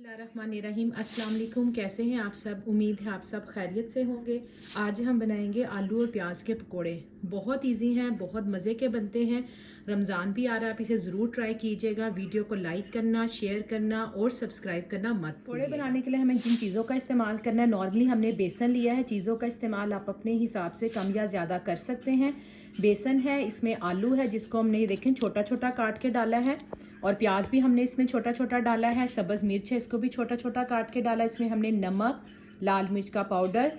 बिस्मिल्लाहिर्रहमानिर्रहीम। अस्सलाम वालेकुम। कैसे हैं आप सब? उम्मीद है आप सब खैरियत से होंगे। आज हम बनाएंगे आलू और प्याज के पकोड़े। बहुत इजी हैं, बहुत मज़े के बनते हैं। रमज़ान भी आ रहा है, आप इसे ज़रूर ट्राई कीजिएगा। वीडियो को लाइक करना, शेयर करना और सब्सक्राइब करना मत भूलिएगा। पकोड़े बनाने के लिए हमें जिन चीज़ों का इस्तेमाल करना है, नॉर्मली हमने बेसन लिया है। चीज़ों का इस्तेमाल आप अपने हिसाब से कम या ज़्यादा कर सकते हैं। बेसन है, इसमें आलू है जिसको हमने देखें छोटा छोटा काट के डाला है, और प्याज भी हमने इसमें छोटा छोटा डाला है। सब्ज़ मिर्च है, इसको भी छोटा छोटा काट के डाला है। इसमें हमने नमक, लाल मिर्च का पाउडर,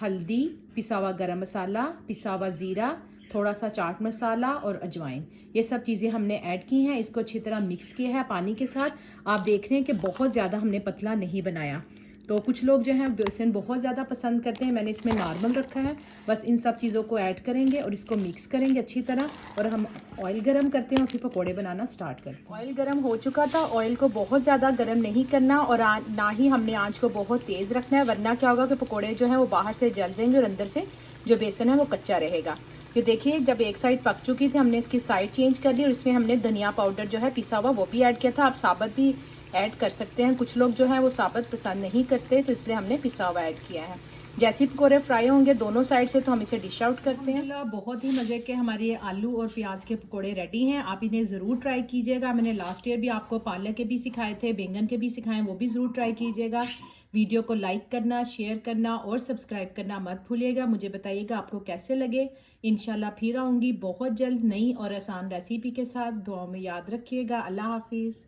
हल्दी, पिसा हुआ गरम मसाला, पिसा हुआ ज़ीरा, थोड़ा सा चाट मसाला और अजवाइन, ये सब चीज़ें हमने ऐड की हैं। इसको अच्छी तरह मिक्स किया है पानी के साथ। आप देख रहे हैं कि बहुत ज़्यादा हमने पतला नहीं बनाया। तो कुछ लोग जो हैं बेसन बहुत ज़्यादा पसंद करते हैं, मैंने इसमें नॉर्मल रखा है। बस इन सब चीज़ों को ऐड करेंगे और इसको मिक्स करेंगे अच्छी तरह, और हम ऑयल गरम करते हैं और फिर पकोड़े बनाना स्टार्ट करते हैं। ऑयल गरम हो चुका था। ऑयल को बहुत ज़्यादा गरम नहीं करना और ना ही हमने आंच को बहुत तेज़ रखना है, वरना क्या होगा कि पकोड़े जो है वो बाहर से जल जाएंगे और अंदर से जो बेसन है वो कच्चा रहेगा। तो देखिए, जब एक साइड पक चुकी थी हमने इसकी साइड चेंज कर ली, और इसमें हमने धनिया पाउडर जो है पिसा हुआ वो भी ऐड किया था। आप साबुत भी ऐड कर सकते हैं। कुछ लोग जो है वो साबुत पसंद नहीं करते, तो इसलिए हमने पिसा हुआ ऐड किया है। जैसे ही पकौड़े फ्राई होंगे दोनों साइड से, तो हम इसे डिश आउट करते हैं। बहुत ही मज़े के हमारे आलू और प्याज के पकोड़े रेडी हैं। आप इन्हें ज़रूर ट्राई कीजिएगा। मैंने लास्ट ईयर भी आपको पालक के भी सिखाए थे, बैंगन के भी सिखाए, वो भी ज़रूर ट्राई कीजिएगा। वीडियो को लाइक करना, शेयर करना और सब्सक्राइब करना मत भूलिएगा। मुझे बताइएगा आपको कैसे लगे। इंशाल्लाह फिर आऊँगी बहुत जल्द नई और आसान रेसिपी के साथ। दुआ में याद रखिएगा। अल्लाह हाफिज़।